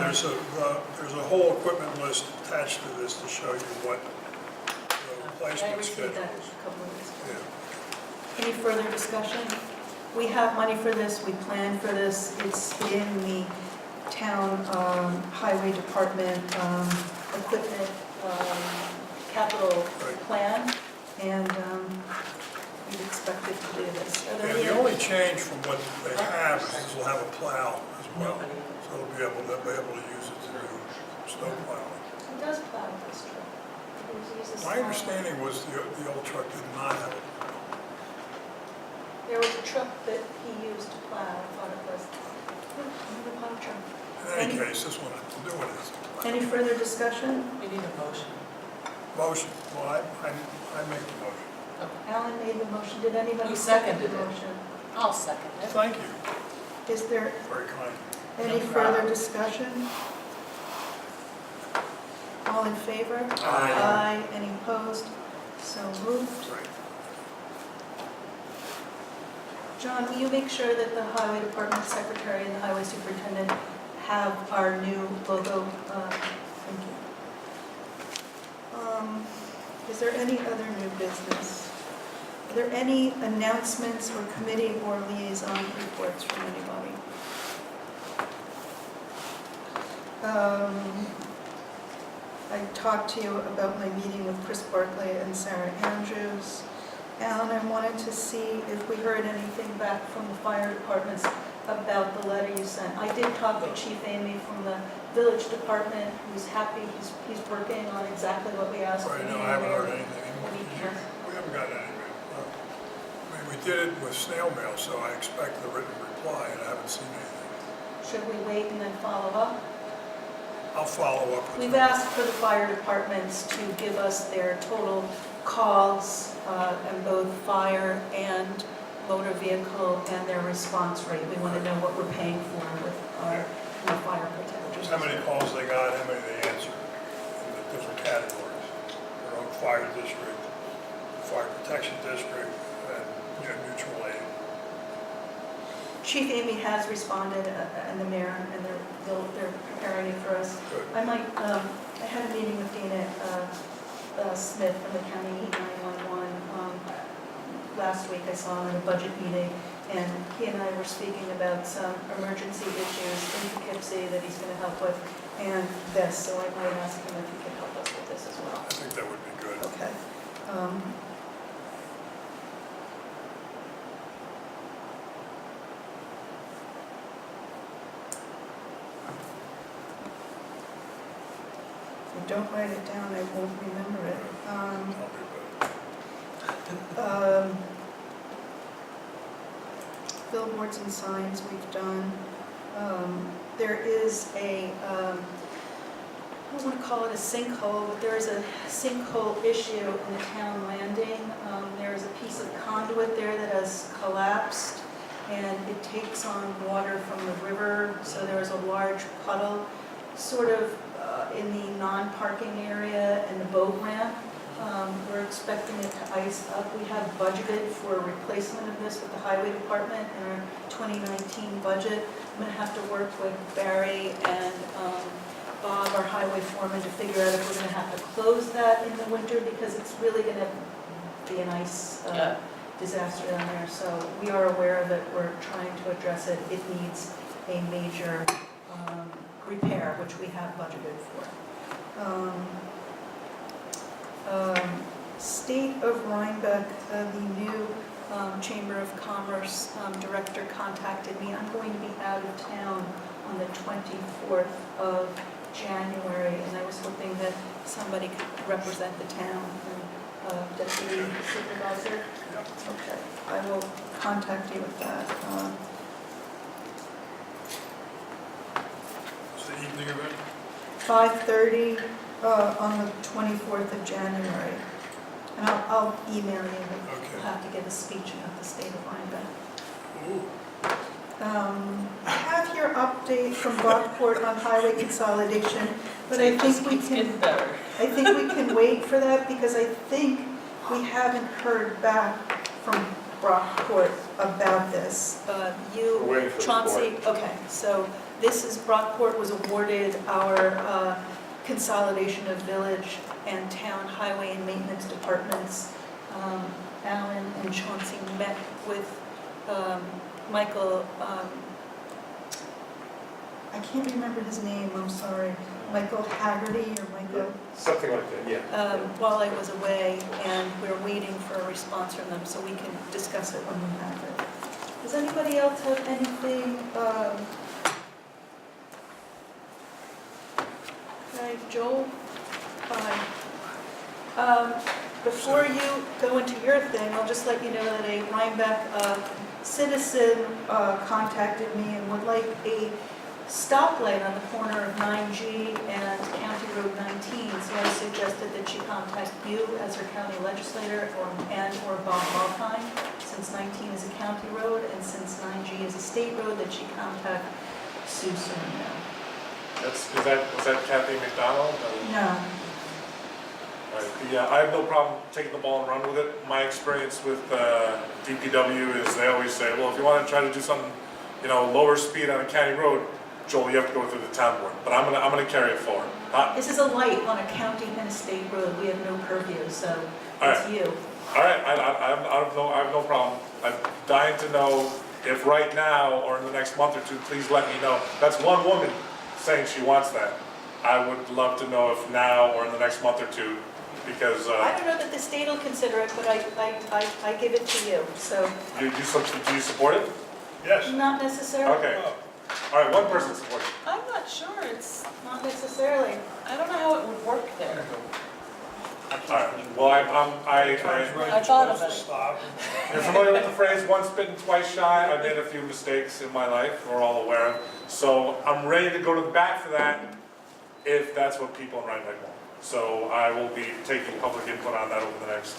there's a whole equipment list attached to this to show you what the I replacement received schedule that is. a couple of weeks ago. Yeah. Any further discussion? We have money for this, we planned for this, it's in the town highway department equipment capital Right. plan, and we'd expected to do this. Are there Yeah, any the other- only change from what they have is this will have a plow as well. So they'll be able to use it to do snow plowing. Who does plow this truck? Who uses My snow? understanding was the old truck did not have a plow. There was a truck that he used to plow, I thought it was, the plow truck. In any case, this one has to do with it. Any further discussion? We need a motion. Motion, well, I make the motion. Alan made the motion, did anybody Who second the seconded it? motion? I'll second it. Thank you, Is there very kind. any No further problem. discussion? All in favor? Aye. Any opposed? So moved. Right. John, will you make sure that the highway department secretary and the highway superintendent have our new logo? Thank you. Is there any other new business? Are there any announcements or committee or liaison reports from anybody? I talked to you about my meeting with Chris Barclay and Sarah Andrews. Alan, I wanted to see if we heard anything back from the fire departments about the letter you sent. I did talk to Chief Amy from the village department, who's happy, he's working on exactly what we asked for. Right, no, I haven't heard anything. What he can. We haven't gotten anything. I mean, we did it with snail mail, so I expect the written reply, and I haven't seen anything. Should we wait and then follow up? I'll follow up with We've them. asked for the fire departments to give us their total calls in both fire and motor vehicle and their response rate. We want to know what we're paying for with our fire protectors. Just how many calls they got, how many they answered in the different categories. Their own fire district, fire protection district, and mutual aid. Chief Amy has responded, and the mayor, and they're preparing it for us. Good. I had a meeting with Dana Smith from the county 911 last week. I saw him at a budget meeting, and he and I were speaking about some emergency issues in Poughkeepsie that he's going to help with, and this, so I might ask him if he could help us with this as well. I think that would be good. Okay. If I don't write it down, I won't remember it. I'll be Billboards and signs we've done. There is a, I don't want to call it a sinkhole, but there is a sinkhole issue in the town landing. There is a piece of conduit there that has collapsed, and it takes on water from the river, so there is a large puddle, sort of in the non-parking area and the boat ramp. We're expecting it to ice up. We have budgeted for a replacement of this with the highway department in our 2019 budget. I'm gonna have to work with Barry and Bob, our highway foreman, to figure out if we're gonna have to close that in the winter because it's really gonna be an ice Yeah. disaster down there. So we are aware of it. We're trying to address it. It needs a major repair, which we have budgeted for. State of Rhinebeck, the new Chamber of Commerce director contacted me. I'm going to be out of town on the 24th of January, and I was hoping that somebody could represent the town. Deputy Supervisor? Okay, I will contact you with that. It's the evening event. 5:30 on the 24th of January. And I'll email you. Okay. I'll have to give a speech about the state of Rhinebeck. Ooh. I have your update from Brockport on highway consolidation, but I think we It's can, getting better. I think we can wait for that because I think we haven't heard back from Brockport about this. We're You, waiting for the Chauncey, okay, so this is, Brockport was awarded our consolidation of village and town highway and maintenance departments. Alan and Chauncey met with Michael, I can't remember his name, I'm sorry, Michael Haggerty or Michael, Something like that, yeah. while I was away, and we're waiting for a response from them so we can discuss it when we have it. Does anybody else have anything? Okay, Joel? Hi. Before you go into your thing, I'll just let you know that a Rhinebeck citizen contacted me and would like a stoplight on the corner of 9G and County Road 19. So I suggested that she contact you as her county legislator or Bob Balkine, since 19 is a county road and since 9G is a state road, that she contact Sue Serino. Was that Kathy McDonald? No. Yeah, I have no problem taking the ball and run with it. My experience with DPW is they always say, well, if you want to try to do something, lower speed on a county road, Joel, you have to go through the town board. But I'm gonna carry it forward. This is a light on a county and a state road. We have no purview, so All it's right. you. All right, I have no problem. I'm dying to know if right now or in the next month or two, please let me know. That's one woman saying she wants that. I would love to know if now or in the next month or two, because I don't know that the state will consider it, but I give it to you, so do you support it? Yes. not necessarily. Okay. All right, one person supports it. I'm not sure, it's, Not necessarily. I don't know how it would work there. All right, well, I thought of it. Stop. you're familiar with the phrase, once bitten, twice shy? I made a few mistakes in my life, we're all aware of. So I'm ready to go to the bat for that, if that's what people in Rhinebeck want. So I will be taking public input on that over the next,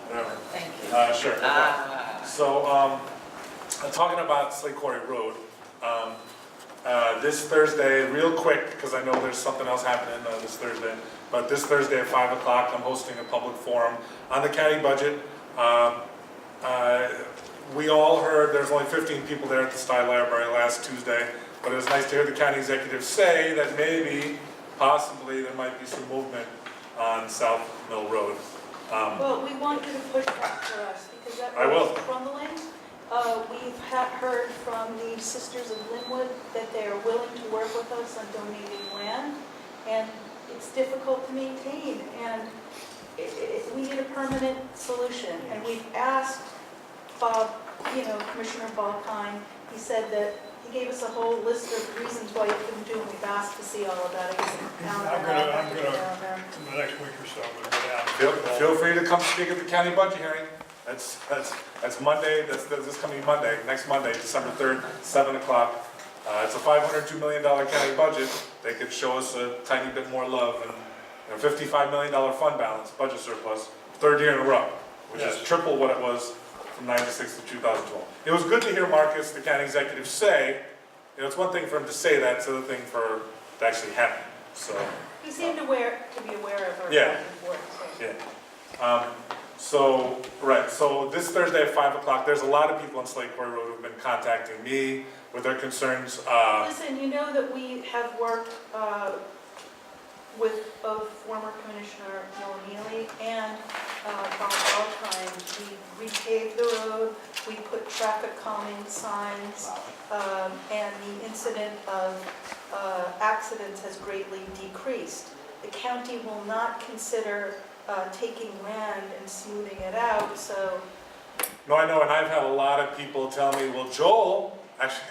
whatever. Thank you. Sure, no problem. So, talking about Slate Quarry Road, this Thursday, real quick, because I know there's something else happening this Thursday, but this Thursday at 5 o'clock, I'm hosting a public forum on the county budget. We all heard there's only 15 people there at the Style Library last Tuesday, but it was nice to hear the county executive say that maybe, possibly, there might be some movement on South Mill Road. Well, we want you to push back for us, because that I will. road is crumbling. We've heard from the Sisters of Linwood that they are willing to work with us on donating land, and it's difficult to maintain, and we need a permanent solution. And we've asked Bob, Commissioner Balkine, he said that, he gave us a whole list of reasons why he couldn't do it. We've asked to see all of that. I guess I'm gonna, in the next week or so, I'm gonna go down. Feel free to come speak at the county budget hearing. That's Monday, that's this coming Monday, next Monday, December 3rd, 7 o'clock. It's a $502 million county budget. They could show us a tiny bit more love, and a $55 million fund balance, budget surplus, third year in a row, which is triple what it was from 96 to 2012. It was good to hear Marcus, the county executive, say, it's one thing for him to say that, it's another thing for it to actually happen. So, He seemed to be aware of our Yeah. back and forth. So. yeah. So this Thursday at 5 o'clock, there's a lot of people on Slate Quarry Road who've been contacting me with their concerns. Listen, you know that we have worked with both former Commissioner Noah Neely and Bob Alpine. We repaved the road, we put traffic calming signs, and the incident of accidents has greatly decreased. The county will not consider taking land and smoothing it out, so No, I know, and I've had a lot of people tell me, well, Joel, actually,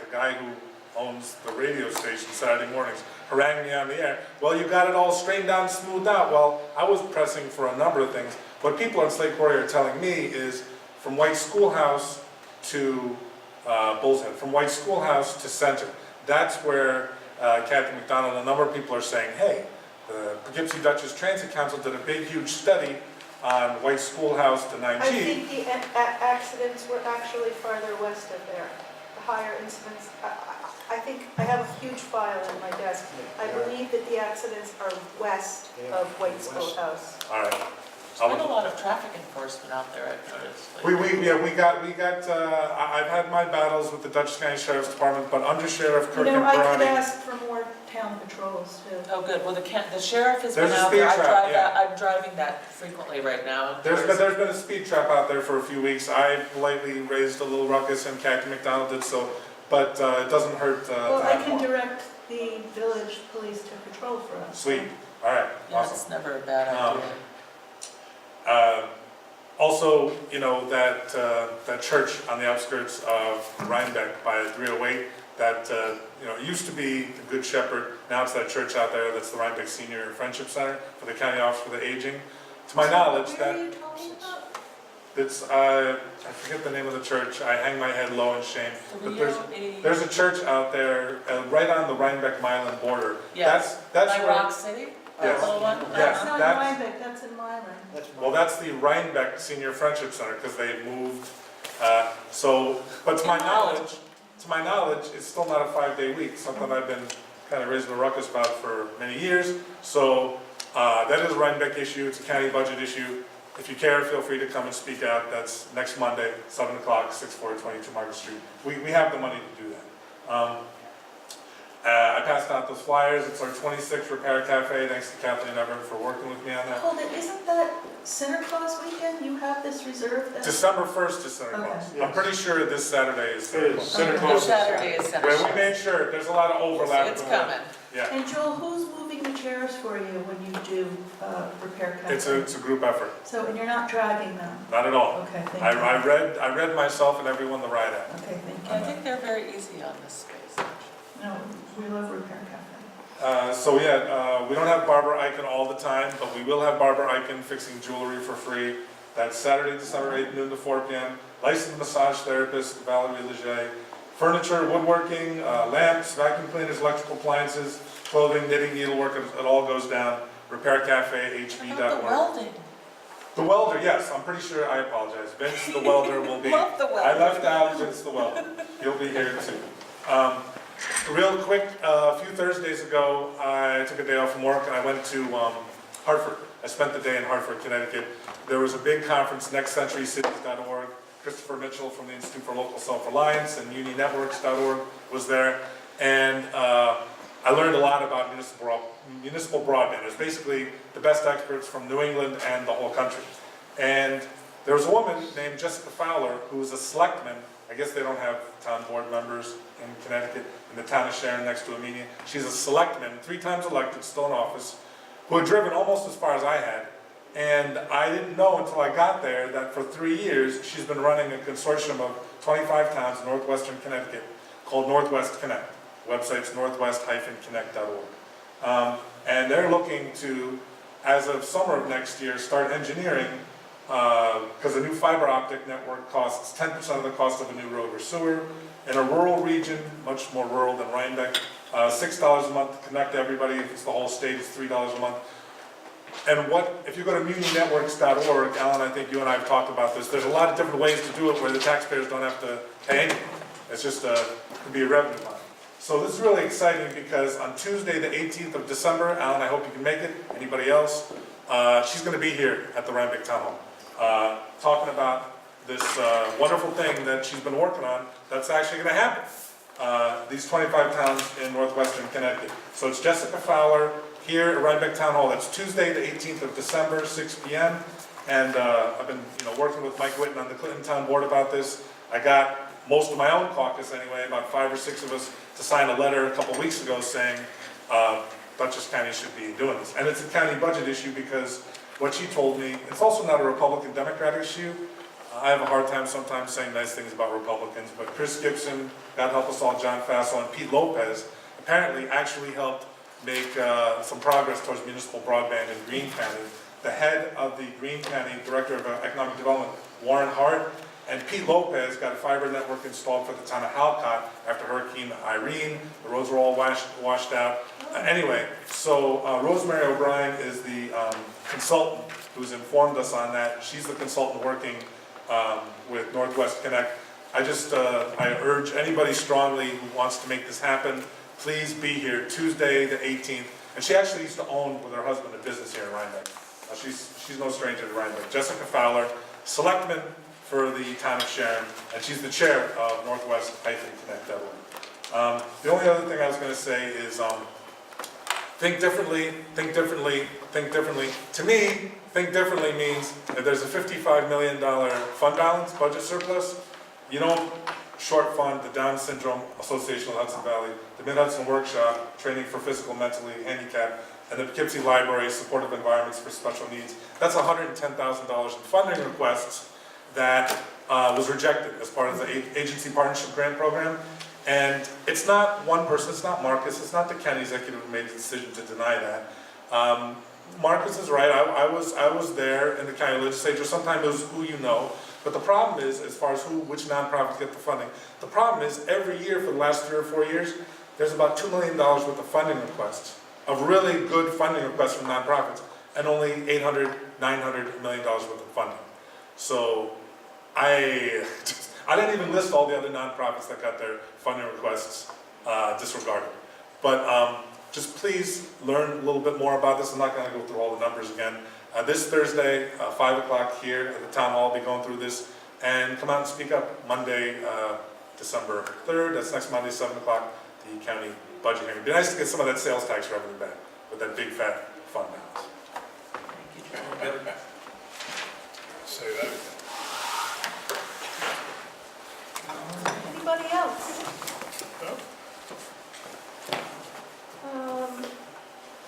the guy who owns the radio station Saturday mornings, harangued me on the air, well, you got it all straightened out and smoothed out. Well, I was pressing for a number of things. What people on Slate Quarry are telling me is from White Schoolhouse to Bull's Head, from White Schoolhouse to Center. That's where Kathy McDonald and a number of people are saying, hey, the Poughkeepsie Dutchess Transit Council did a big, huge study on White Schoolhouse to 9G. I think the accidents were actually farther west of there, the higher incidents. I think I have a huge file in my desk. I believe that the accidents are west of White Schoolhouse. All right. There's been a lot of traffic enforcement out there, I've noticed. I've had my battles with the Dutchess County Sheriff's Department, but Under Sheriff You Kirk know, and I could Karate. ask for more town patrons too. Oh, good. Well, the sheriff has been There's a out there. speed trap, yeah. I'm driving that frequently right now. There's been a speed trap out there for a few weeks. I politely raised a little ruckus and Kathy McDonald did so, but it doesn't hurt Well, to I have can more. direct the village police to patrol for us. Sweet, all right, Yeah, awesome. it's never a bad Um, idea. Also, you know, that church on the outskirts of Rhinebeck by 308, that, you know, it used to be the Good Shepherd, now it's that church out there that's the Rhinebeck Senior Friendship Center for the County Office for the Aging. To my knowledge, Where that are you talking about? it's, I forget the name of the church, I hang my head low in shame, but there's a church out there, right on the Rhinebeck-Milan border. Yes. That's By where, Rock City? Yes. The little one? Yes. That's not that's- Rhinebeck, that's in Milan. well, that's the Rhinebeck Senior Friendship Center, because they moved, but to my knowledge, it's still not a 5-day week, something I've been kind of raising a ruckus about for many years. So, that is a Rhinebeck issue, it's a county budget issue. If you care, feel free to come and speak out. That's next Monday, 7 o'clock, 6422 Market Street. We have the money to do that. I passed out those flyers. It's our 26th Repair Cafe. Thanks to Kathleen Everett for working with me on that. Hold it, isn't that Santa Claus weekend? You have this reserved? December 1st is Santa Claus. Okay. I'm pretty sure this Saturday is Santa It is. Claus. Santa Okay. Claus. This Saturday is Center. Well, we made sure, there's a lot of overlap. It's with the- coming. Yeah, And Joel, who's moving the chairs for you when you do repair cafe? it's a group effort, So, and you're not dragging them? not at all. Okay, thank you. I read myself and everyone the ride out. Okay, thank I you. think they're very easy on this space. No, we love repair cafe. We don't have Barbara Eichen all the time, but we will have Barbara Eichen fixing jewelry for free. That's Saturday, December 8th, noon to 4 p.m. Licensed massage therapist Valerie Leger. Furniture, woodworking, lamps, vacuum cleaners, electrical appliances, clothing, knitting, needlework, it all goes down. How about the RepairCafeHB.org. welding? The welder, yes, I'm pretty sure, I apologize. Vince the welder will be. Love the I welding. left out Vince the welder. He'll be here too. Real quick, a few Thursdays ago, I took a day off from work and I went to Hartford. I spent the day in Hartford, Connecticut. There was a big conference, nextcenturycities.org. Christopher Mitchell from the Institute for Local Self-Reliance and UniNetworks.org was there. And I learned a lot about municipal broadband. It was basically the best experts from New England and the whole country. And there was a woman named Jessica Fowler who was a selectman. I guess they don't have town board members in Connecticut, in the town of Sharon next to Amenia. She's a selectman, 3 times elected, still in office, who had driven almost as far as I had. And I didn't know until I got there that for 3 years, she's been running a consortium of 25 towns in northwestern Connecticut called Northwest Connect. The website's northwest-connect.org. And they're looking to, as of summer of next year, start engineering, because a new fiber optic network costs 10% of the cost of a new road or sewer. In a rural region, much more rural than Rhinebeck, $6 a month to connect everybody. If it's the whole state, it's $3 a month. And if you go to muninetworks.org, Alan, I think you and I have talked about this, there's a lot of different ways to do it where the taxpayers don't have to pay anything. It's just, it could be a revenue line. So this is really exciting because on Tuesday, the 18th of December, Alan, I hope you can make it, anybody else, she's going to be here at the Rhinebeck Town Hall, talking about this wonderful thing that she's been working on that's actually going to happen. These 25 towns in northwestern Connecticut. So it's Jessica Fowler here at Rhinebeck Town Hall. That's Tuesday, the 18th of December, 6 p.m. And I've been, working with Mike Whitten on the Clinton Town Board about this. I got most of my own caucus anyway, about 5 or 6 of us, to sign a letter a couple weeks ago saying Dutchess County should be doing this. And it's a county budget issue because what she told me, it's also not a Republican-Democrat issue. I have a hard time sometimes saying nice things about Republicans, but Chris Gibson, God help us all, John Faso, and Pete Lopez apparently actually helped make some progress towards municipal broadband in Greene County. The head of the Greene County Director of Economic Development, Warren Hart, and Pete Lopez got a fiber network installed for the town of Halcott after Hurricane Irene. The roads were all washed out. Anyway, so Rosemary O'Brien is the consultant who's informed us on that. She's the consultant working with Northwest Connect. I urge anybody strongly who wants to make this happen, please be here Tuesday the 18th. And she actually used to own with her husband a business here in Rhinebeck. She's no stranger to Rhinebeck. Jessica Fowler, selectman for the town of Sharon, and she's the chair of Northwest-Connect Dublin. The only other thing I was going to say is think differently, think differently, think differently. To me, think differently means if there's a $55 million fund balance, budget surplus, you don't short fund the Down Syndrome Association of Hudson Valley, the Mid-Hudson Workshop, training for physical, mentally handicapped, and the Poughkeepsie Library, supportive environments for special needs. That's $110,000 in funding requests that was rejected as part of the agency partnership grant program. And it's not one person, it's not Marcus, it's not the county executive who made the decision to deny that. Marcus is right, I was there in the county legislature, sometimes it was who you know, but the problem is, as far as which nonprofits get the funding, the problem is every year for the last 3 or 4 years, there's about $2 million worth of funding requests, of really good funding requests from nonprofits, and only $800, $900 million worth of funding. So I didn't even list all the other nonprofits that got their funding requests disregarded. But just please learn a little bit more about this. I'm not going to go through all the numbers again. This Thursday, 5 o'clock here at the town hall, I'll be going through this. And come out and speak up Monday, December 3rd. That's next Monday, 7 o'clock, the county budget hearing. It'd be nice to get some of that sales tax revenue back with that big fat fund balance. Say that again. Anybody else?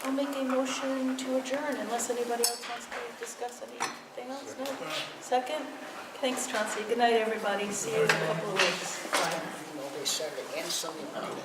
I'll make a motion to adjourn unless anybody else wants to discuss anything else. No? Second? Thanks, Chauncey. Good night, everybody. See you in a couple of weeks. Bye. Saturday and Sunday night.